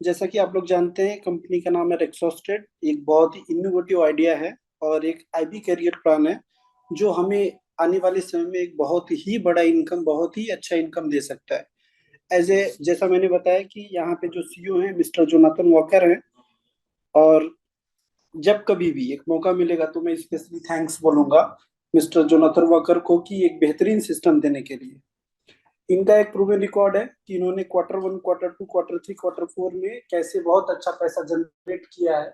जैसा कि आप लोग जानते हैं, कंपनी का नाम है रेक्सोस्टेट। एक बहुत ही इनोवेटिव आइडिया है और एक आईबी करियर प्लान है जो हमें आने वाले समय में एक बहुत ही बड़ा इनकम, बहुत ही अच्छा इनकम दे सकता है। एज ए जैसा मैंने बताया कि यहाँ पे जो सीईओ हैं मिस्टर जोनाथन वॉकर हैं। और जब कभी भी एक मौका मिलेगा तो मैं स्पेशली थैंक्स बोलूंगा मिस्टर जोनाथन वॉकर को कि एक बेहतरीन सिस्टम देने के लिए। इनका एक प्रूवन रिकॉर्ड है कि इन्होंने Q1, Q2, Q3, Q4 में कैसे बहुत अच्छा पैसा जनरेट किया है।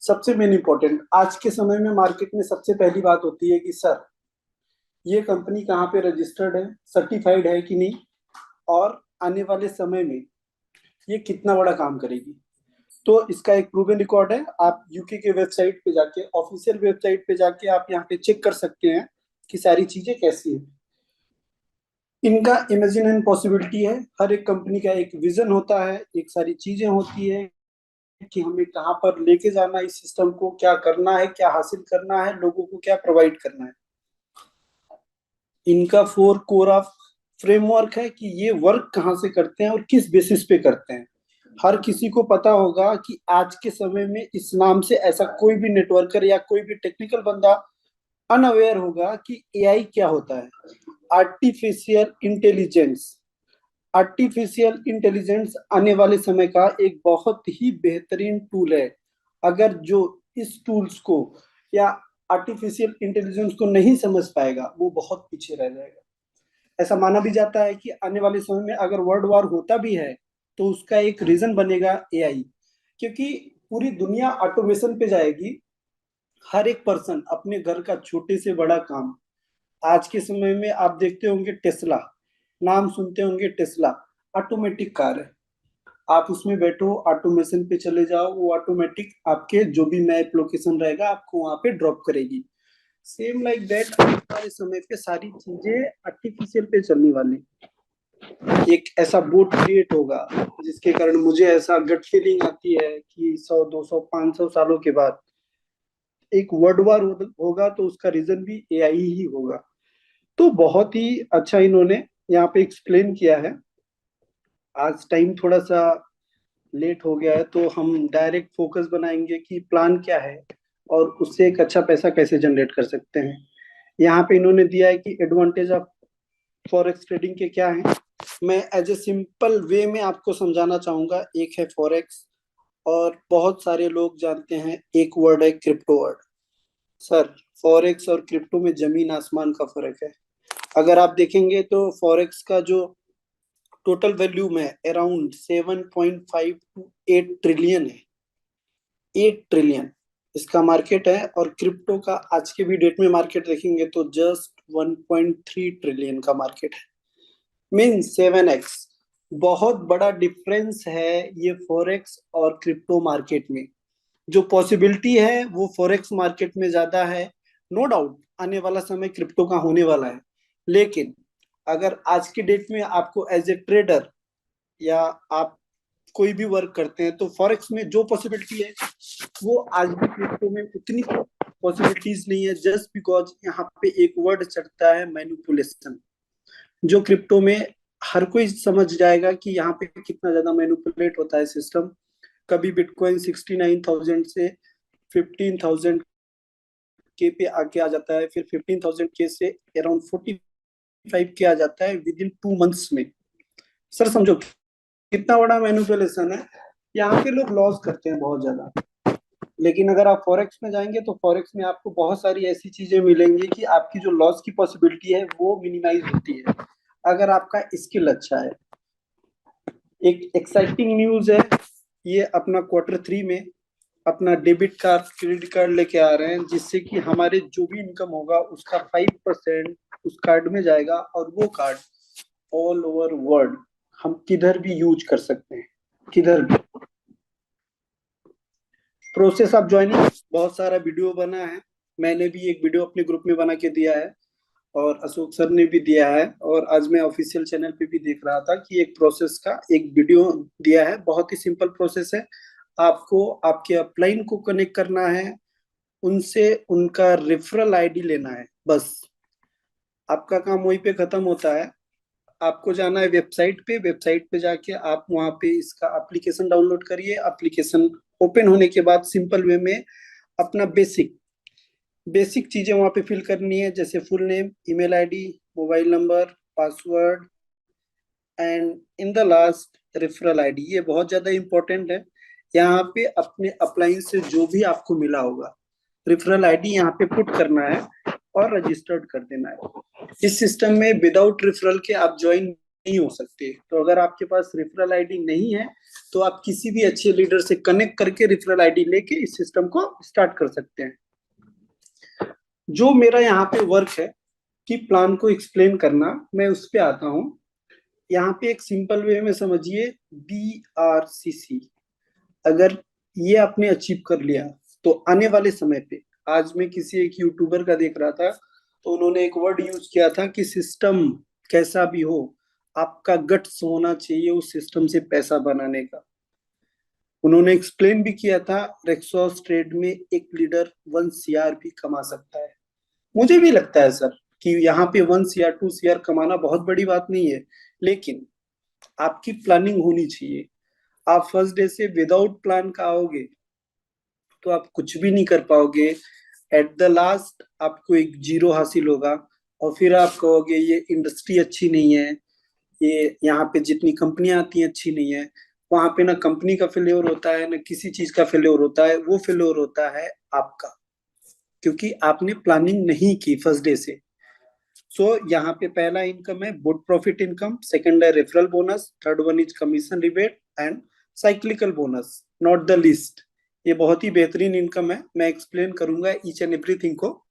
सबसे मेन इंपॉर्टेंट आज के समय में मार्केट में सबसे पहली बात होती है कि सर, ये कंपनी कहाँ पे रजिस्टर्ड है, सर्टिफाइड है कि नहीं, और आने वाले समय में ये कितना बड़ा काम करेगी। तो इसका एक प्रूवन रिकॉर्ड है। आप यूके के वेबसाइट पे जाके, ऑफिशियल वेबसाइट पे जाके आप यहाँ पे चेक कर सकते हैं कि सारी चीजें कैसी हैं। इनका इमेजिन एंड पॉसिबिलिटी है। हर एक कंपनी का एक विजन होता है, एक सारी चीजें होती है कि हमें कहाँ पर लेके जाना है, इस सिस्टम को क्या करना है, क्या हासिल करना है, लोगों को क्या प्रोवाइड करना है। इनका 4 कोर ऑफ फ्रेमवर्क है कि ये वर्क कहाँ से करते हैं और किस बेसिस पे करते हैं। हर किसी को पता होगा कि आज के समय में इस नाम से ऐसा कोई भी नेटवर्कर या कोई भी टेक्निकल बंदा अनअवेयर होगा कि एआई क्या होता है। Artificial intelligence. आर्टिफिशियल इंटेलिजेंस आने वाले समय का एक बहुत ही बेहतरीन टूल है। अगर जो इस टूल्स को या आर्टिफिशियल इंटेलिजेंस को नहीं समझ पाएगा वो बहुत पीछे रह जाएगा। ऐसा माना भी जाता है कि आने वाले समय में अगर वर्ल्ड वॉर होता भी है तो उसका एक रीजन बनेगा एआई। क्योंकि पूरी दुनिया ऑटोमेशन पे जाएगी। हर एक पर्सन अपने घर का छोटे से बड़ा काम, आज के समय में आप देखते होंगे टेस्ला, नाम सुनते होंगे टेस्ला। ऑटोमेटिक कार है। आप उसमें बैठो, ऑटोमेशन पे चले जाओ, वो ऑटोमेटिक आपके जो भी मैप लोकेशन रहेगा आपको वहां पे ड्रॉप करेगी। सेम लाइक दैट आने वाले समय पे सारी चीजें आर्टिफिशियल पे चलने वाली। एक ऐसा बोट क्रिएट होगा जिसके कारण मुझे ऐसा गट फीलिंग आती है कि 100, 200, 500 सालों के बाद एक वर्ल्ड वॉर होगा तो उसका रीजन भी एआई ही होगा। तो बहुत ही अच्छा इन्होंने यहाँ पे एक्सप्लेन किया है। आज टाइम थोड़ा सा लेट हो गया है तो हम डायरेक्ट फोकस बनाएंगे कि प्लान क्या है और उससे एक अच्छा पैसा कैसे जनरेट कर सकते हैं। यहाँ पे इन्होंने दिया है कि एडवांटेज ऑफ फॉरेक्स ट्रेडिंग के क्या है। मैं एज ए सिंपल वे में आपको समझाना चाहूंगा। एक है फॉरेक्स और बहुत सारे लोग जानते हैं एक वर्ड है क्रिप्टो वर्ड। सर, फॉरेक्स और क्रिप्टो में जमीन आसमान का फर्क है। अगर आप देखेंगे तो फॉरेक्स का जो टोटल वैल्यूम है अराउंड 7.5 to 8 ट्रिलियन है। 8 ट्रिलियन इसका मार्केट है। और क्रिप्टो का आज के भी डेट में मार्केट देखेंगे तो जस्ट 1.3 ट्रिलियन का मार्केट है। Mean 7x। बहुत बड़ा डिफरेंस है ये फॉरेक्स और क्रिप्टो मार्केट में। जो पॉसिबिलिटी है वो फॉरेक्स मार्केट में ज्यादा है। नो डाउट आने वाला समय क्रिप्टो का होने वाला है। लेकिन अगर आज की डेट में आपको एज ए ट्रेडर या आप कोई भी वर्क करते हैं तो फॉरेक्स में जो पॉसिबिलिटी है वो आज भी क्रिप्टो में उतनी पॉसिबिलिटीज नहीं है। जस्ट बिकॉज यहाँ पे एक वर्ड चढ़ता है मैनिपुलेशन, जो क्रिप्टो में हर कोई समझ जाएगा कि यहाँ पे कितना ज्यादा मैनिपुलेट होता है सिस्टम। कभी बिटकॉइन 69,000 से 15,000 के पे आके आ जाता है, फिर 15,000 के से अराउंड 45 के आ जाता है विद इन 2 मंथ्स में। सर समझो कितना बड़ा मैनिपुलेशन है। यहाँ के लोग लॉस करते हैं बहुत ज्यादा। लेकिन अगर आप फॉरेक्स में जाएंगे तो फॉरेक्स में आपको बहुत सारी ऐसी चीजें मिलेंगी कि आपकी जो लॉस की पॉसिबिलिटी है वो मिनिमाइज होती है अगर आपका स्किल अच्छा है। एक एक्साइटिंग न्यूज है, ये अपना Q3 में अपना डेबिट कार्ड क्रेडिट कार्ड लेके आ रहे हैं जिससे कि हमारे जो भी इनकम होगा उसका 5% उस कार्ड में जाएगा और वो कार्ड ऑल ओवर वर्ल्ड हम किधर भी यूज कर सकते हैं, किधर भी। प्रोसेस ऑफ ज्वाइनिंग बहुत सारा वीडियो बना है। मैंने भी एक वीडियो अपने ग्रुप में बना के दिया है और अशोक सर ने भी दिया है। और आज मैं ऑफिशियल चैनल पे भी देख रहा था कि एक प्रोसेस का एक वीडियो दिया है। बहुत ही सिंपल प्रोसेस है। आपको आपके अपलाइन को कनेक्ट करना है, उनसे उनका रेफरल आईडी लेना है, बस आपका काम वहीं पे खत्म होता है। आपको जाना है वेबसाइट पे। वेबसाइट पे जाके आप वहाँ पे इसका एप्लीकेशन डाउनलोड करिए। एप्लीकेशन ओपन होने के बाद सिंपल वे में अपना बेसिक बेसिक चीजें वहाँ पे फिल करनी है, जैसे full name, email ID, mobile number, password and in the last referral ID. ये बहुत ज्यादा इंपॉर्टेंट है। यहाँ पे अपने अपलाइन से जो भी आपको मिला होगा रेफरल आईडी यहाँ पे पुट करना है और रजिस्टर्ड कर देना है। इस सिस्टम में विदाउट रेफरल के आप ज्वाइन नहीं हो सकते। तो अगर आपके पास रेफरल आईडी नहीं है तो आप किसी भी अच्छे लीडर से कनेक्ट करके रेफरल आईडी लेके इस सिस्टम को स्टार्ट कर सकते हैं। जो मेरा यहाँ पे वर्क है कि प्लान को एक्सप्लेन करना, मैं उस पे आता हूँ। यहाँ पे एक सिंपल वे में समझिए, BRCC अगर ये आपने अचीव कर लिया तो आने वाले समय पे, आज मैं किसी एक यूट्यूबर का देख रहा था तो उन्होंने एक वर्ड यूज किया था कि सिस्टम कैसा भी हो, आपका गट्स होना चाहिए उस सिस्टम से पैसा बनाने का। उन्होंने एक्सप्लेन भी किया था, रेक्सॉस ट्रेड में एक लीडर 1 CR भी कमा सकता है। मुझे भी लगता है सर कि यहाँ पे 1 CR 2 CR कमाना बहुत बड़ी बात नहीं है, लेकिन आपकी प्लानिंग होनी चाहिए। आप फर्स्ट डे से विदाउट प्लान का आओगे तो आप कुछ भी नहीं कर पाओगे। एट द लास्ट आपको एक जीरो हासिल होगा और फिर आप कहोगे ये इंडस्ट्री अच्छी नहीं है, ये यहाँ पे जितनी कंपनियां आती हैं अच्छी नहीं है। वहां पे ना कंपनी का फेल्योर होता है, ना किसी चीज का फेल्योर होता है, वो फेल्योर होता है आपका, क्योंकि आपने प्लानिंग नहीं की फर्स्ट डे से। सो यहाँ पे पहला इनकम है बुट प्रॉफिट इनकम, सेकंड है referral bonus, third one is commission rebate and cyclical bonus, not the list. ये बहुत ही बेहतरीन इनकम है, मैं एक्सप्लेन करूंगा ईच एंड एवरीथिंग को।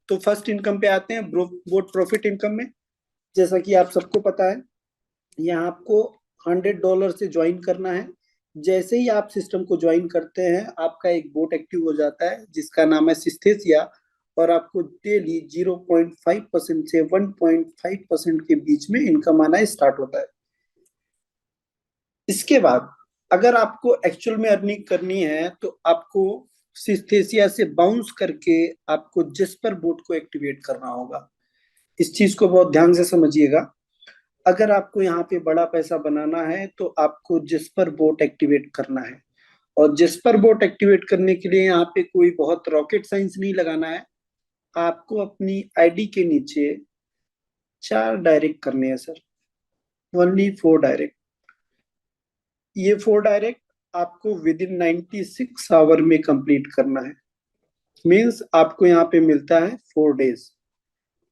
तो फर्स्ट इनकम पे आते हैं, बोट प्रॉफिट इनकम में। जैसा कि आप सबको पता है, यहाँ आपको $100 से ज्वाइन करना है। जैसे ही आप सिस्टम को ज्वाइन करते हैं आपका एक बोट एक्टिव हो जाता है जिसका नाम है सिस्थेसिया, और आपको डेली 0.5% से 1.5% के बीच में इनकम आना स्टार्ट होता है। इसके बाद अगर आपको एक्चुअल में अर्निंग करनी है तो आपको सिस्थेसिया से बाउंस करके आपको जेस्पर बोट को एक्टिवेट करना होगा। इस चीज को बहुत ध्यान से समझिएगा। अगर आपको यहाँ पे बड़ा पैसा बनाना है तो आपको जेस्पर बोट एक्टिवेट करना है, और जेस्पर बोट एक्टिवेट करने के लिए यहाँ पे कोई बहुत रॉकेट साइंस नहीं लगाना है। आपको अपनी आईडी के नीचे 4 डायरेक्ट करने हैं सर, ओनली 4 डायरेक्ट। ये 4 डायरेक्ट आपको विद इन 96 आवर में कंप्लीट करना है। मीन्स आपको यहाँ पे मिलता है 4 डेज।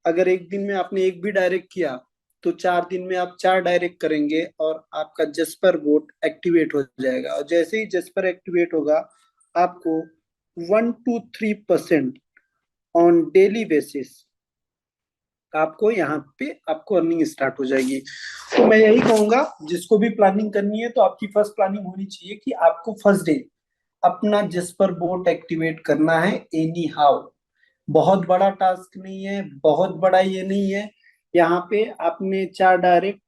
अगर एक दिन में आपने एक भी डायरेक्ट किया तो 4 दिन में आप 4 डायरेक्ट करेंगे और आपका जस्पर बोट एक्टिवेट हो जाएगा। और जैसे ही जस्पर एक्टिवेट होगा आपको 1 to 3% ऑन डेली बेसिस आपको यहाँ पे आपको अर्निंग स्टार्ट हो जाएगी। तो मैं यही कहूंगा, जिसको भी प्लानिंग करनी है तो आपकी फर्स्ट प्लानिंग होनी चाहिए कि आपको फर्स्ट डे अपना जस्पर बोट एक्टिवेट करना है एनी हाउ। बहुत बड़ा टास्क नहीं है, बहुत बड़ा ये नहीं है। यहाँ पे आपने 4 डायरेक्ट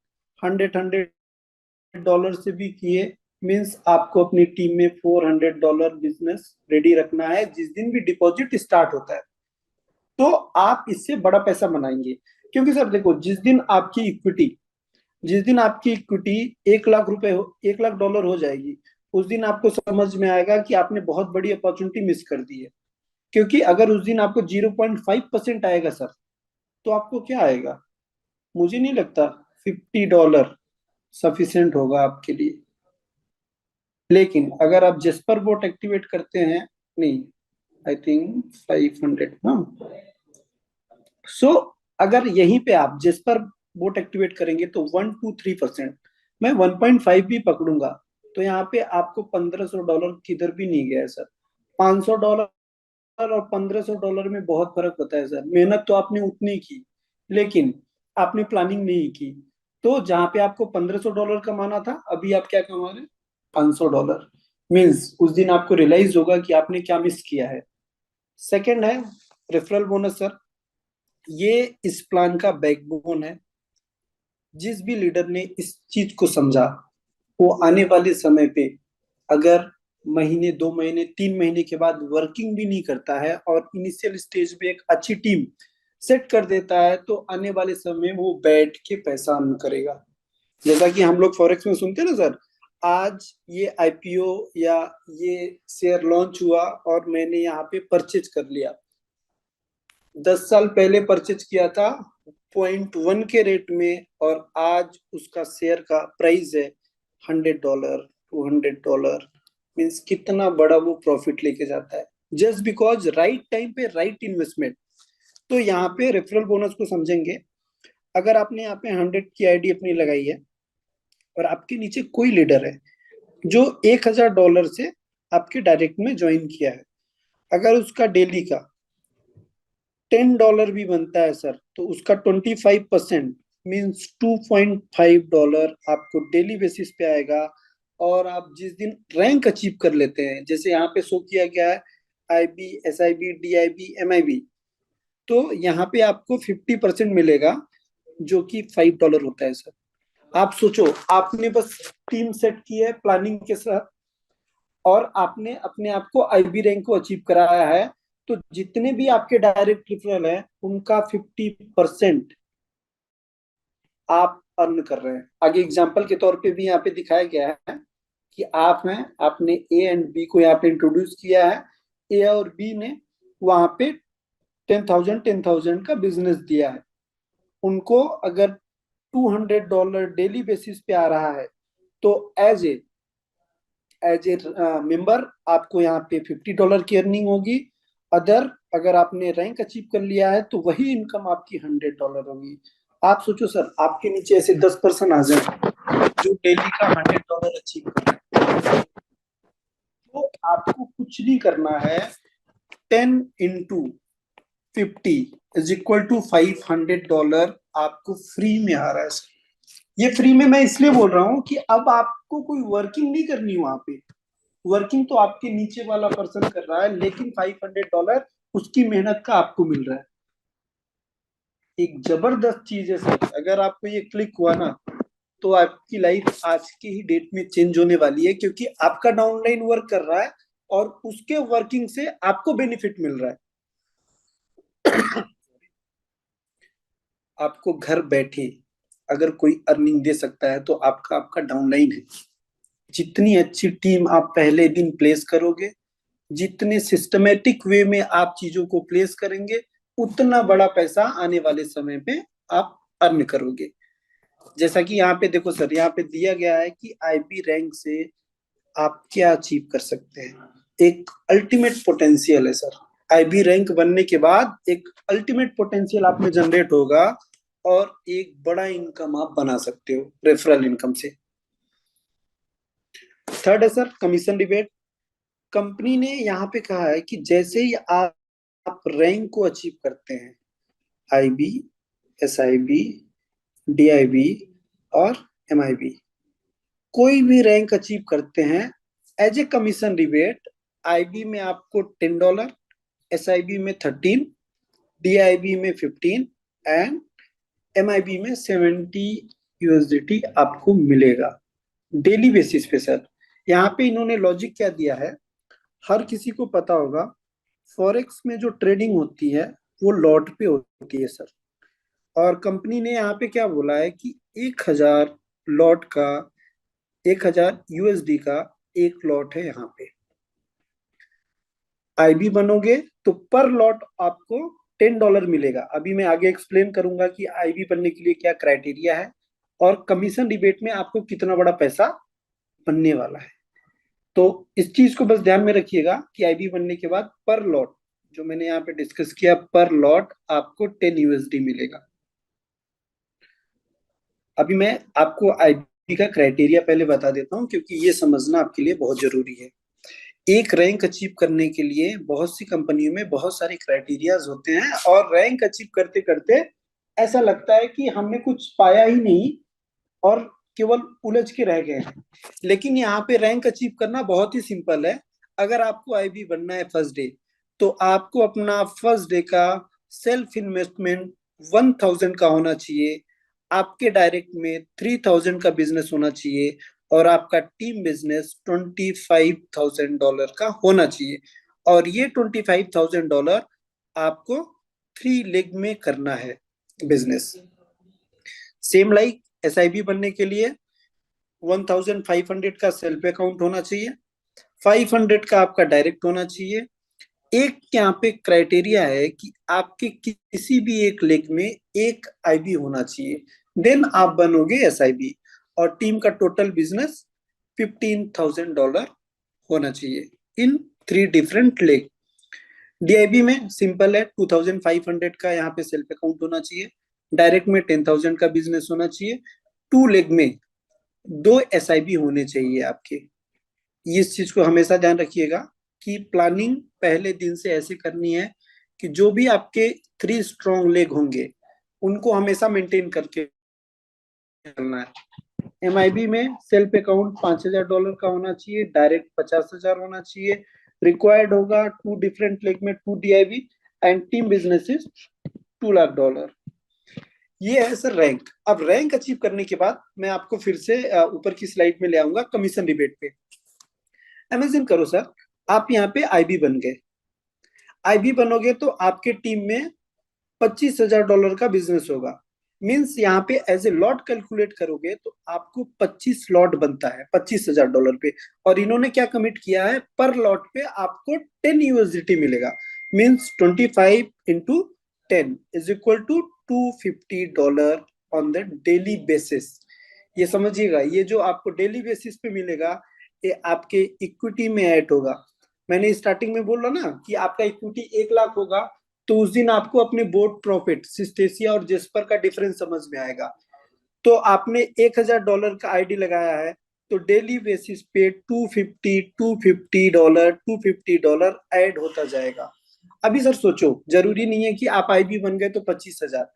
100 से भी किए, मीन्स आपको अपनी टीम में $400 बिजनेस रेडी रखना है। जिस दिन भी डिपॉजिट स्टार्ट होता है तो आप इससे बड़ा पैसा बनाएंगे। क्योंकि सर देखो, जिस दिन आपकी इक्विटी 1 लाख रुपए हो, $1 लाख हो जाएगी, उस दिन आपको समझ में आएगा कि आपने बहुत बड़ी अपॉर्चुनिटी मिस कर दी है। क्योंकि अगर उस दिन आपको 0.5% आएगा सर, तो आपको क्या आएगा? मुझे नहीं लगता $50 सफिशिएंट होगा आपके लिए। लेकिन अगर आप जेस्पर बोट एक्टिवेट करते हैं, नहीं, आई थिंक 500 ना। सो अगर यहीं पे आप जेस्पर बोट एक्टिवेट करेंगे तो 1 to 3%, मैं 1.5 भी पकड़ूंगा, तो यहाँ पे आपको $1500 किधर भी नहीं गया है सर। $500 और $1500 में बहुत फर्क होता है सर। मेहनत तो आपने उतनी की, लेकिन आपने प्लानिंग नहीं की। तो जहाँ पे आपको $1500 कमाना था, अभी आप क्या कमा रहे हैं? $500। मीन्स उस दिन आपको रियलाइज होगा कि आपने क्या मिस किया है। सेकंड है रेफरल बोनस सर। ये इस प्लान का बैकबोन है। जिस भी लीडर ने इस चीज को समझा, वो आने वाले समय पे अगर महीने 2 महीने 3 महीने के बाद वर्किंग भी नहीं करता है और इनिशियल स्टेज पे एक अच्छी टीम सेट कर देता है, तो आने वाले समय में वो बैठ के पैसा अर्न करेगा। जैसा कि हम लोग फॉरेक्स में सुनते हैं ना सर, आज ये आईपीओ या ये शेयर लॉन्च हुआ और मैंने यहाँ पे परचेज कर लिया। 10 साल पहले परचेज किया था 0.1 के रेट में, और आज उसका शेयर का प्राइस है $100, $200। मीन्स कितना बड़ा वो प्रॉफिट लेके जाता है, जस्ट बिकॉज राइट टाइम पे राइट इन्वेस्टमेंट। तो यहाँ पे रेफरल बोनस को समझेंगे। अगर आपने यहाँ पे 100 की आईडी अपनी लगाई है और आपके नीचे कोई लीडर है जो $1000 से आपके डायरेक्ट में ज्वाइन किया है, अगर उसका डेली का $10 भी बनता है सर, तो उसका 25% मीन्स $2.5 आपको डेली बेसिस पे आएगा। और आप जिस दिन रैंक अचीव कर लेते हैं, जैसे यहाँ पे शो किया गया है आईबी, एसआईबी, डीआईबी, एमआईबी, तो यहाँ पे आपको 50% मिलेगा, जो कि $5 होता है सर। आप सोचो, आपने बस टीम सेट की है प्लानिंग के साथ, और आपने अपने आप को आईबी रैंक को अचीव कराया है, तो जितने भी आपके डायरेक्ट रेफरल है उनका 50% आप अर्न कर रहे हैं। आगे एग्जांपल के तौर पे भी यहाँ पे दिखाया गया है कि आप हैं, आपने ए एंड बी को यहाँ पे इंट्रोड्यूस किया है। ए और बी ने वहां पे 10,000 का बिजनेस दिया है। उनको अगर $200 डेली बेसिस पे आ रहा है, तो एज ए मेंबर आपको यहाँ पे $50 की अर्निंग होगी। अदर, अगर आपने रैंक अचीव कर लिया है, तो वही इनकम आपकी $100 होगी। आप सोचो सर, आपके नीचे ऐसे 10 पर्सन आ जाए जो डेली का $100 अचीव कर रहे हैं, तो आपको कुछ नहीं करना है। 10 into 50 = $500 आपको फ्री में आ रहा है सर। ये फ्री में मैं इसलिए बोल रहा हूँ कि अब आपको कोई वर्किंग नहीं करनी वहां पे। वर्किंग तो आपके नीचे वाला पर्सन कर रहा है, लेकिन $500 उसकी मेहनत का आपको मिल रहा है। एक जबरदस्त चीज है सर। अगर आपको ये क्लिक हुआ ना, तो आपकी लाइफ आज की ही डेट में चेंज होने वाली है, क्योंकि आपका डाउनलाइन वर्क कर रहा है और उसके वर्किंग से आपको बेनिफिट मिल रहा है। आपको घर बैठे अगर कोई अर्निंग दे सकता है, तो आपका आपका डाउनलाइन है। जितनी अच्छी टीम आप पहले दिन प्लेस करोगे, जितने सिस्टमेटिक वे में आप चीजों को प्लेस करेंगे, उतना बड़ा पैसा आने वाले समय पे आप अर्न करोगे। जैसा कि यहाँ पे देखो सर, यहाँ पे दिया गया है कि आईबी रैंक से आप क्या अचीव कर सकते हैं। एक अल्टीमेट पोटेंशियल है सर। आईबी रैंक बनने के बाद एक अल्टीमेट पोटेंशियल आप में जनरेट होगा, और एक बड़ा इनकम आप बना सकते हो रेफरल इनकम से। थर्ड है सर कमीशन रिबेट। कंपनी ने यहाँ पे कहा है कि जैसे ही आप रैंक को अचीव करते हैं, आईबी, एसआईबी, डीआईबी और एमआईबी, कोई भी रैंक अचीव करते हैं, as a commission rebate IB में आपको $10, एसआईबी में 13, डीआईबी में 15 एंड एमआईबी में 70 यूएसडीटी आपको मिलेगा डेली बेसिस पे सर। यहाँ पे इन्होंने लॉजिक क्या दिया है, हर किसी को पता होगा फॉरेक्स में जो ट्रेडिंग होती है वो लॉट पे होती है सर। और कंपनी ने यहाँ पे क्या बोला है कि 1000 लॉट का, 1000 यूएसडी का एक लॉट है। यहाँ पे आईबी बनोगे तो पर लॉट आपको $10 मिलेगा। अभी मैं आगे एक्सप्लेन करूंगा कि आईबी बनने के लिए क्या क्राइटेरिया है, और कमीशन रिबेट में आपको कितना बड़ा पैसा बनने वाला है। तो इस चीज को बस ध्यान में रखिएगा कि आईबी बनने के बाद पर लॉट, जो मैंने यहाँ पे डिस्कस किया, पर लॉट आपको 10 यूएसडी मिलेगा। अभी मैं आपको आईबी का क्राइटेरिया पहले बता देता हूँ, क्योंकि ये समझना आपके लिए बहुत जरूरी है। एक रैंक अचीव करने के लिए बहुत सी कंपनियों में बहुत सारे क्राइटेरियाज होते हैं, और रैंक अचीव करते करते ऐसा लगता है कि हमने कुछ पाया ही नहीं और केवल उलझ के रह गए हैं। लेकिन यहाँ पे रैंक अचीव करना बहुत ही सिंपल है। अगर आपको आईबी बनना है फर्स्ट डे, तो आपको अपना फर्स्ट डे का सेल्फ इन्वेस्टमेंट 1000 का होना चाहिए, आपके डायरेक्ट में 3000 का बिजनेस होना चाहिए, और आपका टीम बिजनेस $25,000 का होना चाहिए। और ये $25,000 आपको 3 लेग में करना है बिजनेस। सेम लाइक एसआईबी बनने के लिए 1500 का सेल्फ अकाउंट होना चाहिए, 500 का आपका डायरेक्ट होना चाहिए। एक यहाँ पे क्राइटेरिया है कि आपके किसी भी एक लेग में एक आईबी होना चाहिए, देन आप बनोगे एसआईबी। और टीम का टोटल बिजनेस $15,000 होना चाहिए इन 3 डिफरेंट लेग। डीआईबी में सिंपल है, 2500 का यहाँ पे सेल्फ अकाउंट होना चाहिए, डायरेक्ट में 10,000 का बिजनेस होना चाहिए, 2 लेग में 2 एसआईबी होने चाहिए आपके। इस चीज को हमेशा ध्यान रखिएगा कि प्लानिंग पहले दिन से ऐसे करनी है कि जो भी आपके 3 स्ट्रॉन्ग लेग होंगे उनको हमेशा मेंटेन करके चलना है। एमआईबी में सेल्फ अकाउंट $5,000 का होना चाहिए, डायरेक्ट 50,000 होना चाहिए। रिक्वायर्ड होगा 2 डिफरेंट लेग में 2 DIB and team business is $2 lakh. ये है सर रैंक। अब रैंक अचीव करने के बाद मैं आपको फिर से ऊपर की स्लाइड में ले आऊंगा कमीशन रिबेट पे। इमेजिन करो सर, आप यहाँ पे आईबी बन गए। आईबी बनोगे तो आपके टीम में $25,000 का बिजनेस होगा। मींस यहाँ पे एज ए लॉट कैलकुलेट करोगे तो आपको 25 लॉट बनता है $25,000 पे। और इन्होंने क्या कमिट किया है, पर लॉट पे आपको 10 यूएसडीटी मिलेगा। Means 25 into 10 is equal to $250 on the daily basis. ये समझिएगा, ये जो आपको डेली बेसिस पे मिलेगा ये आपके इक्विटी में ऐड होगा। मैंने स्टार्टिंग में बोला ना कि आपका इक्विटी 1 लाख होगा, तो उस दिन आपको अपने बोर्ड प्रॉफिट सिस्टेसिया और जेस्पर का डिफरेंस समझ में आएगा। तो आपने $1,000 का आईडी लगाया है, तो डेली बेसिस पे $250 ऐड होता जाएगा। अभी सर सोचो, जरूरी नहीं है कि आप आईबी बन गए तो 25,000।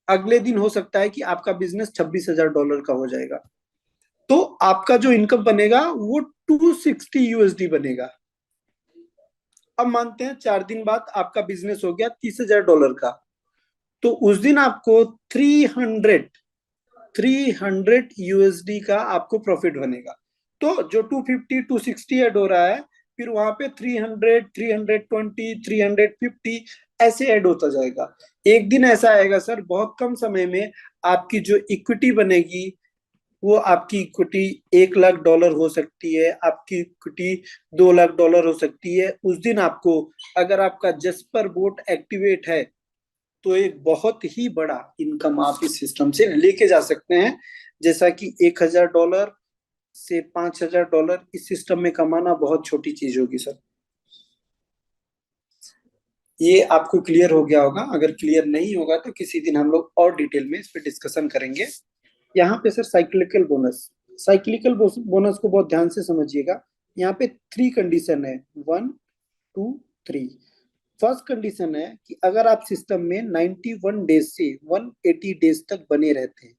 अगले दिन हो सकता है कि आपका बिजनेस $26,000 का हो जाएगा। तो आपका जो इनकम बनेगा वो 260 यूएसडी बनेगा। अब मानते हैं 4 दिन बाद आपका बिजनेस हो गया $30,000 का, तो उस दिन आपको 300 यूएसडी का आपको प्रॉफिट बनेगा। तो जो 250 260 ऐड हो रहा है, फिर वहां पे 300 320 350 ऐसे ऐड होता जाएगा। एक दिन ऐसा आएगा सर, बहुत कम समय में आपकी जो इक्विटी बनेगी वो आपकी इक्विटी $1 लाख हो सकती है, आपकी इक्विटी $2 लाख हो सकती है। उस दिन आपको, अगर आपका जस्पर बोट एक्टिवेट है, तो एक बहुत ही बड़ा इनकम आप इस सिस्टम से लेके जा सकते हैं। जैसा कि $1,000 से $5,000 इस सिस्टम में कमाना बहुत छोटी चीज होगी सर। ये आपको क्लियर हो गया होगा। अगर क्लियर नहीं होगा तो किसी दिन हम लोग और डिटेल में इस पे डिस्कशन करेंगे। यहाँ पे sir cyclical bonus, cyclical bonus को बहुत ध्यान से समझिएगा। यहाँ पे 3 कंडीशन है, 1 2 3। फर्स्ट कंडीशन है कि अगर आप सिस्टम में 91 डेज से 180 डेज तक बने रहते हैं।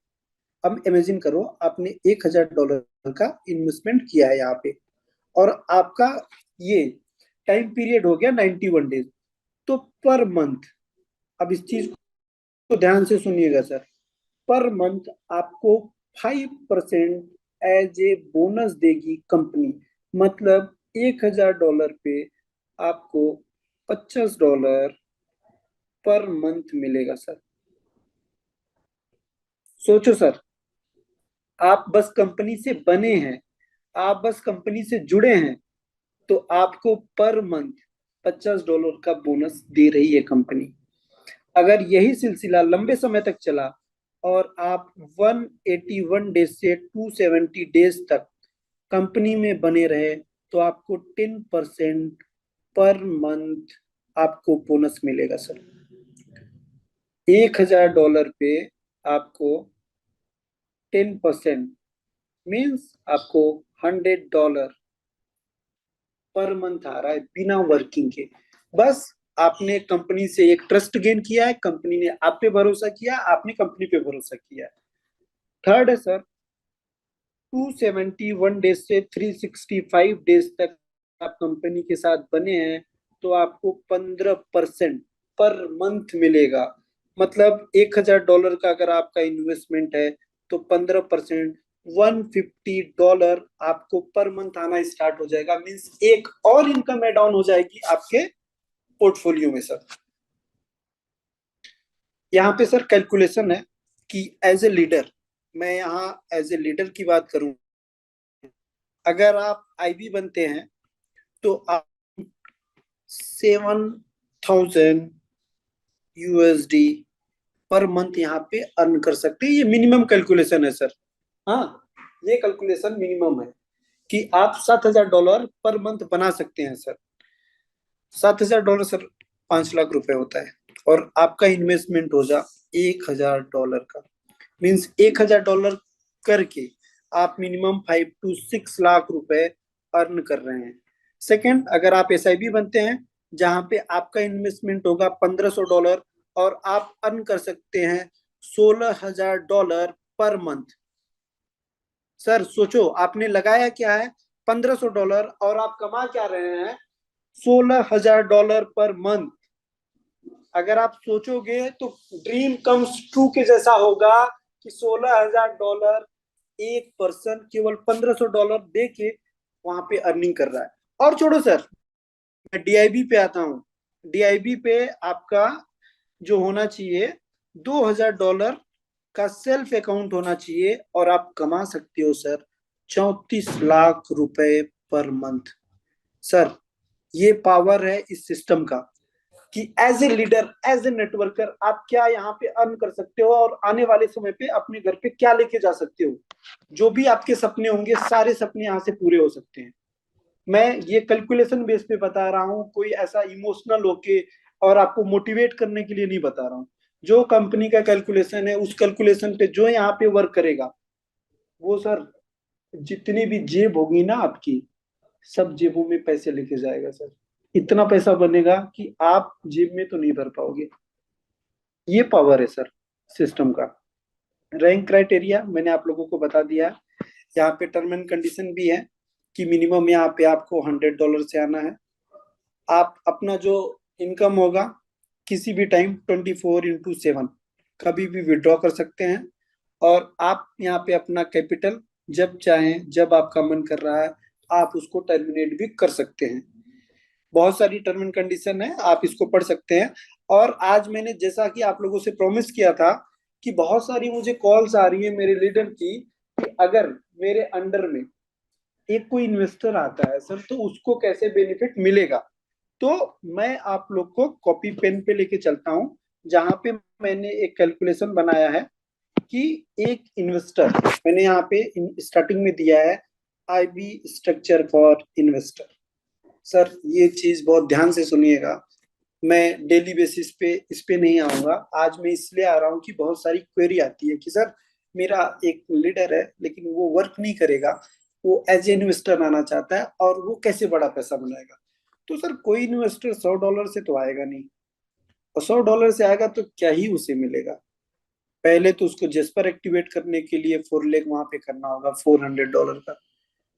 अब इमेजिन करो, आपने $1,000 का इन्वेस्टमेंट किया है यहाँ पे, और आपका ये टाइम पीरियड हो गया 91 डेज। तो पर मंथ, अब इस चीज को ध्यान से सुनिएगा सर, पर मंथ आपको 5% एज ए बोनस देगी कंपनी। मतलब $1,000 पे आपको $50 पर मंथ मिलेगा सर। सोचो सर, आप बस कंपनी से बने हैं, आप बस कंपनी से जुड़े हैं, तो आपको पर मंथ $50 का बोनस दे रही है कंपनी। अगर यही सिलसिला लंबे समय तक चला और आप 181 डेज से 270 डेज तक कंपनी में बने रहे, तो आपको 10% पर मंथ आपको बोनस मिलेगा सर। $1,000 पे आपको 10% मीन्स आपको $100 पर मंथ आ रहा है बिना वर्किंग के। बस आपने कंपनी से एक ट्रस्ट गेन किया है, कंपनी ने आप पे भरोसा किया, आपने कंपनी पे भरोसा किया। थर्ड है सर, 271 डेज से 365 डेज तक आप कंपनी के साथ बने हैं, तो आपको 15% पर मंथ मिलेगा। मतलब $1,000 का अगर आपका इन्वेस्टमेंट है, तो 15% $150 आपको पर मंथ आना स्टार्ट हो जाएगा। मींस एक और इनकम एड ऑन हो जाएगी आपके पोर्टफोलियो में सर। यहाँ पे सर कैलकुलेशन है कि एज ए लीडर, मैं यहाँ एज ए लीडर की बात करूं, अगर आप आईबी बनते हैं तो आप 7,000 USD पर मंथ यहाँ पे अर्न कर सकते हैं। ये मिनिमम कैलकुलेशन है सर। हाँ, ये कैलकुलेशन मिनिमम है कि आप $7,000 पर मंथ बना सकते हैं सर। $7,000 सर 5 लाख रुपए होता है, और आपका इन्वेस्टमेंट हो जा $1,000 का। मीन्स $1,000 करके आप मिनिमम 5 to 6 लाख रुपए अर्न कर रहे हैं। सेकंड, अगर आप एसआईबी बनते हैं जहां पे आपका इन्वेस्टमेंट होगा $1,500 और आप अर्न कर सकते हैं $16,000 पर मंथ। सर सोचो, आपने लगाया क्या है $1,500 और आप कमा क्या रहे हैं $16,000 पर मंथ। अगर आप सोचोगे तो ड्रीम कम्स ट्रू के जैसा होगा कि $16,000 एक पर्सन केवल $1,500 दे के वहां पे अर्निंग कर रहा है। और छोड़ो सर, मैं डीआईबी पे आता हूँ। डीआईबी पे आपका जो होना चाहिए $2,000 का सेल्फ अकाउंट होना चाहिए, और आप कमा सकते हो सर 34 लाख रुपए पर मंथ। सर ये पावर है इस सिस्टम का कि as a leader, as a networker आप क्या यहाँ पे अर्न कर सकते हो, और आने वाले समय पे अपने घर पे क्या लेके जा सकते हो। जो भी आपके सपने होंगे सारे सपने यहाँ से पूरे हो सकते हैं। मैं ये कैलकुलेशन बेस पे बता रहा हूँ, कोई ऐसा इमोशनल होके और आपको मोटिवेट करने के लिए नहीं बता रहा हूँ। जो कंपनी का कैलकुलेशन है उस कैलकुलेशन पे जो यहाँ पे वर्क करेगा वो सर जितनी भी जेब होगी ना आपकी, सब जेबों में पैसे लेके जाएगा सर। इतना पैसा बनेगा कि आप जेब में तो नहीं भर पाओगे। ये पावर है सर सिस्टम का। रैंक क्राइटेरिया मैंने आप लोगों को बता दिया है। यहाँ पे टर्म एंड कंडीशन भी है कि मिनिमम यहाँ पे आपको $100 से आना है। आप अपना जो इनकम होगा किसी भी टाइम 24/7 कभी भी विड्रॉ कर सकते हैं, और आप यहाँ पे अपना कैपिटल जब चाहें, जब आपका मन कर रहा है आप उसको टर्मिनेट भी कर सकते हैं। बहुत सारी टर्म एंड कंडीशन है, आप इसको पढ़ सकते हैं। और आज मैंने जैसा कि आप लोगों से प्रॉमिस किया था कि बहुत सारी मुझे कॉल्स आ रही है मेरे लीडर की कि अगर मेरे अंडर में एक कोई इन्वेस्टर आता है सर तो उसको कैसे बेनिफिट मिलेगा। तो मैं आप लोग को कॉपी पेन पे लेके चलता हूँ, जहां पे मैंने एक कैलकुलेशन बनाया है कि एक इन्वेस्टर, मैंने यहाँ पे स्टार्टिंग में दिया है IB structure for investor. Sir ये चीज बहुत ध्यान से सुनिएगा। मैं डेली बेसिस पे इस पे नहीं आऊंगा, आज मैं इसलिए आ रहा हूँ कि बहुत सारी क्वेरी आती है कि सर मेरा एक लीडर है लेकिन वो वर्क नहीं करेगा, वो एज ए इन्वेस्टर आना चाहता है और वो कैसे बड़ा पैसा बनाएगा। तो सर कोई इन्वेस्टर $100 से तो आएगा नहीं, और $100 से आएगा तो क्या ही उसे मिलेगा। पहले तो उसको जेस्पर एक्टिवेट करने के लिए 4 लेग वहां पे करना होगा $400 का।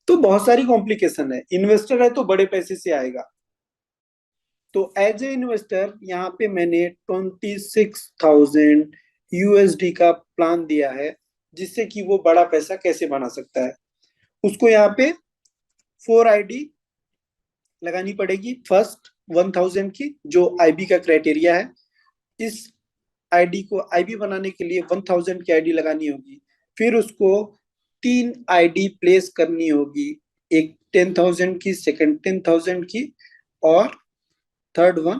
तो बहुत सारी कॉम्प्लिकेशन है। इन्वेस्टर है तो बड़े पैसे से आएगा। तो एज ए इन्वेस्टर यहाँ पे मैंने 26,000 USD का प्लान दिया है, जिससे कि वो बड़ा पैसा कैसे बना सकता है। उसको यहाँ पे 4 ID लगानी पड़ेगी। फर्स्ट 1,000 की जो आईबी का क्राइटेरिया है, इस आईडी को आईबी बनाने के लिए 1,000 की आईडी लगानी होगी। फिर उसको 3 ID प्लेस करनी होगी, एक 10,000 की, सेकंड 10,000 की, और थर्ड वन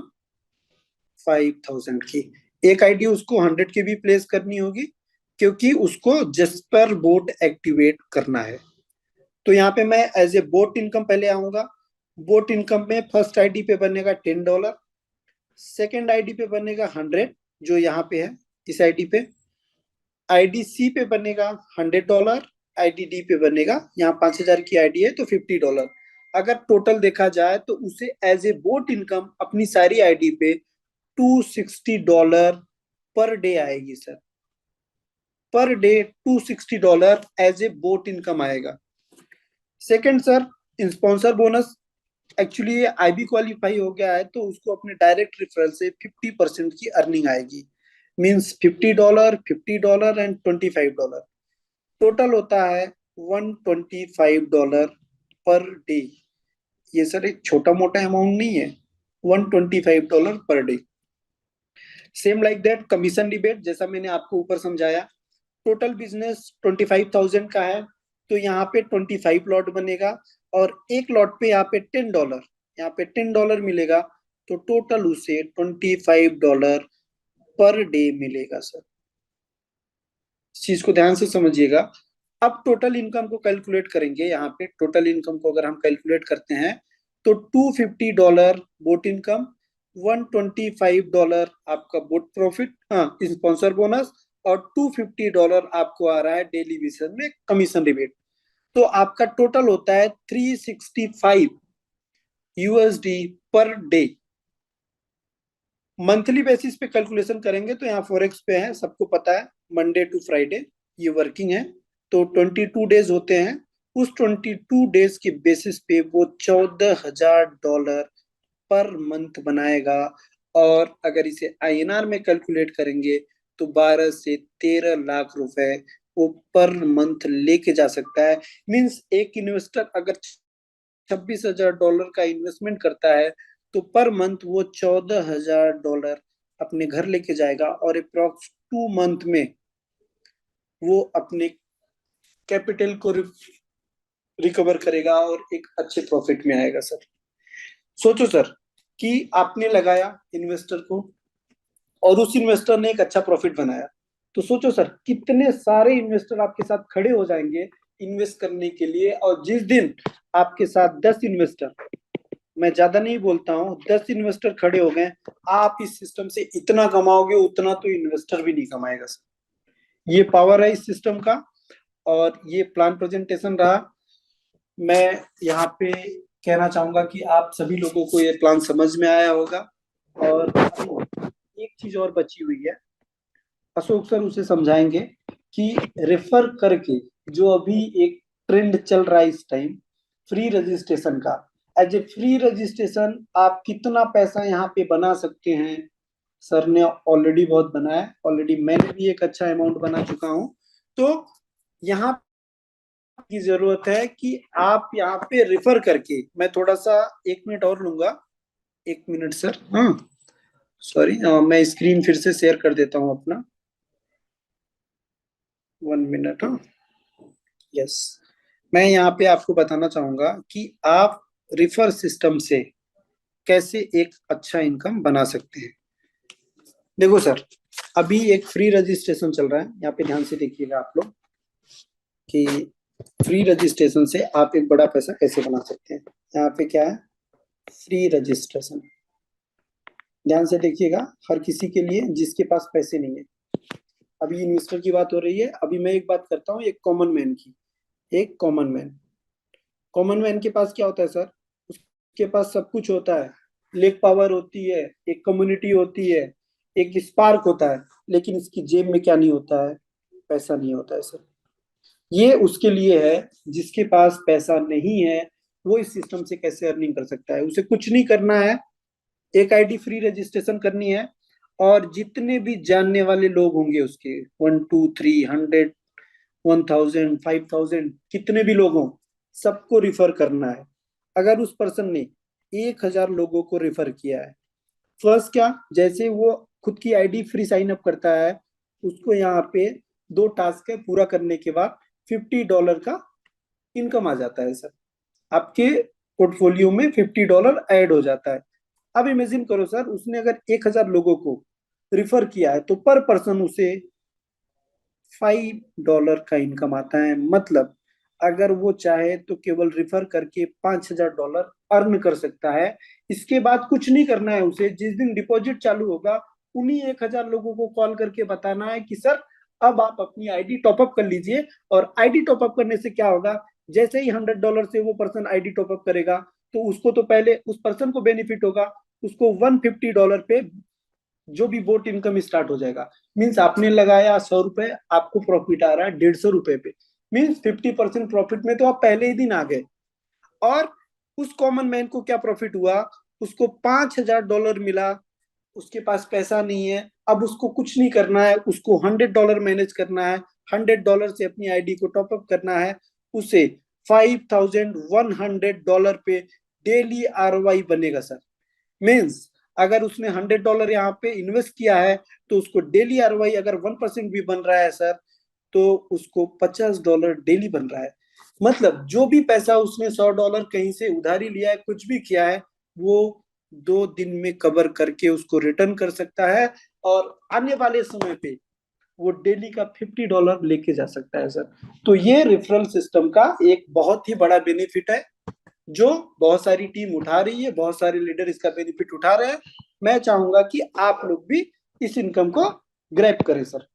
5,000 की। एक आईडी उसको 100 की भी प्लेस करनी होगी क्योंकि उसको जस्पर बोट एक्टिवेट करना है। तो यहाँ पे मैं एज ए बोट इनकम पहले आऊंगा। बोट इनकम में फर्स्ट आईडी पे बनेगा $10, सेकेंड आईडी पे बनेगा 100 जो यहाँ पे है इस आईडी पे, आईडी सी पे बनेगा $100, आईडी डी पे बनेगा, यहाँ 5,000 की आईडी है तो $50। अगर टोटल देखा जाए तो उसे एज ए बोट इनकम अपनी सारी आईडी पे $260 पर डे आएगी sir. Per day $260 as a bot income आएगा। Second sir, sponsor bonus. Actually ये आईबी क्वालिफाई हो गया है तो उसको अपने डायरेक्ट रेफरल से 50% की अर्निंग आएगी। Means $50, $50 and $25। टोटल होता है $125 पर डे। ये सर एक छोटा मोटा अमाउंट नहीं है, $125 per day. Same like that commission rebate, जैसा मैंने आपको ऊपर समझाया, टोटल बिजनेस 25,000 का है, तो यहाँ पे 25 लॉट बनेगा, और एक लॉट पे यहाँ पे $10, यहाँ पे $10 मिलेगा, तो टोटल उसे $25 पर डे मिलेगा सर। इस चीज को ध्यान से समझिएगा। अब टोटल इनकम को कैलकुलेट करेंगे, यहाँ पे टोटल इनकम को अगर हम कैलकुलेट करते हैं तो $250 बोट इनकम, $125 आपका बोट प्रॉफिट, हाँ स्पॉन्सर बोनस, और $250 आपको आ रहा है डेली बेसिस में कमीशन रिबेट। तो आपका टोटल होता है 365 USD per day. Monthly basis पे कैलकुलेशन करेंगे तो यहाँ फॉरेक्स पे है, सबको पता है, मंडे टू फ्राइडे ये वर्किंग है, तो 22 डेज होते हैं। उस 22 डेज के बेसिस पे वो $14,000 पर मंथ बनाएगा। और अगर इसे INR में कैलकुलेट करेंगे तो 12 से 13 लाख रुपए वो पर मंथ लेके जा सकता है। मीन्स एक इन्वेस्टर अगर $26,000 का इन्वेस्टमेंट करता है तो पर मंथ वो $14,000 अपने घर लेके जाएगा, और अप्रॉक्स 2 मंथ में वो अपने कैपिटल को रिकवर करेगा और एक अच्छे प्रॉफिट में आएगा सर। सोचो सर कि आपने लगाया इन्वेस्टर को और उस इन्वेस्टर ने एक अच्छा प्रॉफिट बनाया, तो सोचो सर कितने सारे इन्वेस्टर आपके साथ खड़े हो जाएंगे इन्वेस्ट करने के लिए। और जिस दिन आपके साथ 10 इन्वेस्टर, मैं ज्यादा नहीं बोलता हूँ, 10 इन्वेस्टर खड़े हो गए, आप इस सिस्टम से इतना कमाओगे उतना तो इन्वेस्टर भी नहीं कमाएगा सर। ये पावर है इस सिस्टम का। और ये प्लान प्रेजेंटेशन रहा। मैं यहाँ पे कहना चाहूंगा कि आप सभी लोगों को ये प्लान समझ में आया होगा। और एक चीज और बची हुई है, अशोक सर उसे समझाएंगे कि रेफर करके जो अभी एक ट्रेंड चल रहा है इस टाइम, फ्री रजिस्ट्रेशन का। एज ए फ्री रजिस्ट्रेशन आप कितना पैसा यहाँ पे बना सकते हैं। सर ने ऑलरेडी बहुत बनाया, ऑलरेडी मैंने भी एक अच्छा अमाउंट बना चुका हूँ। तो यहाँ की जरूरत है कि आप यहाँ पे रेफर करके, मैं थोड़ा सा 1 मिनट और लूंगा, 1 मिनट सर, हाँ सॉरी, मैं स्क्रीन फिर से शेयर कर देता हूँ अपना, 1 मिनट, हाँ यस। मैं यहाँ पे आपको बताना चाहूंगा कि आप रिफर सिस्टम से कैसे एक अच्छा इनकम बना सकते हैं। देखो सर, अभी एक फ्री रजिस्ट्रेशन चल रहा है, यहाँ पे ध्यान से देखिएगा आप लोग कि फ्री रजिस्ट्रेशन से आप एक बड़ा पैसा कैसे बना सकते हैं। यहाँ पे क्या है, फ्री रजिस्ट्रेशन, ध्यान से देखिएगा, हर किसी के लिए जिसके पास पैसे नहीं है। अभी इन्वेस्टर की बात हो रही है, अभी मैं एक बात करता हूँ एक कॉमन मैन की। एक कॉमन मैन के पास क्या होता है सर, उसके पास सब कुछ होता है, लेक पावर होती है, एक कम्युनिटी होती है, एक स्पार्क होता है, लेकिन इसकी जेब में क्या नहीं होता है, पैसा नहीं होता है सर। ये उसके लिए है जिसके पास पैसा नहीं है, वो इस सिस्टम से कैसे अर्निंग कर सकता है। उसे कुछ नहीं करना है, एक आईडी फ्री रजिस्ट्रेशन करनी है, और जितने भी जानने वाले लोग होंगे उसके 1 2 3 100 1000 5000 कितने भी लोग हों, सबको रिफर करना है। अगर उस पर्सन ने 1,000 लोगों को रिफर किया है, फर्स्ट क्या, जैसे वो खुद की आईडी फ्री साइन अप करता है, उसको यहाँ पे 2 टास्क है पूरा करने के बाद $50 का इनकम आ जाता है सर, आपके पोर्टफोलियो में $50 ऐड हो जाता है। अब इमेजिन करो सर, उसने अगर 1,000 लोगों को रिफर किया है तो पर पर्सन उसे $5 का इनकम आता है। मतलब अगर वो चाहे तो केवल रिफर करके $5,000 अर्न कर सकता है। इसके बाद कुछ नहीं करना है उसे, जिस दिन डिपॉजिट चालू होगा उन्हीं 1,000 लोगों को कॉल करके बताना है कि सर अब आप अपनी आईडी टॉपअप कर लीजिए। और आईडी टॉपअप करने से क्या होगा, जैसे ही $100 से वो पर्सन आईडी टॉपअप करेगा तो उसको तो पहले उस पर्सन को बेनिफिट होगा, उसको $150 पे जो भी बोट इनकम स्टार्ट हो जाएगा। मीन्स आपने लगाया $100, आपको प्रॉफिट आ रहा है $150 पे, मीन्स 50% प्रॉफिट में तो आप पहले ही दिन आ गए। और उस कॉमन मैन को क्या प्रॉफिट हुआ, उसको $5,000 मिला, उसके पास पैसा नहीं है, अब उसको कुछ नहीं करना है, उसको $100 मैनेज करना है, $100 से अपनी आईडी को टॉपअप करना है, उसे $5,100 पे डेली आरओआई बनेगा सर। मीन्स अगर उसने $100 यहाँ पे इन्वेस्ट किया है, तो उसको डेली आरओआई अगर 1% भी बन रहा है सर, तो उसको $50 डेली बन रहा है। मतलब जो भी पैसा उसने $100 कहीं से उधारी लिया है, कुछ भी किया है, वो 2 दिन में कवर करके उसको रिटर्न कर सकता है, और आने वाले समय पे वो डेली का $50 लेके जा सकता है सर। तो ये रेफरल सिस्टम का एक बहुत ही बड़ा बेनिफिट है, जो बहुत सारी टीम उठा रही है, बहुत सारे लीडर इसका बेनिफिट उठा रहे हैं। मैं चाहूंगा कि आप लोग भी इस इनकम को ग्रैब करें सर।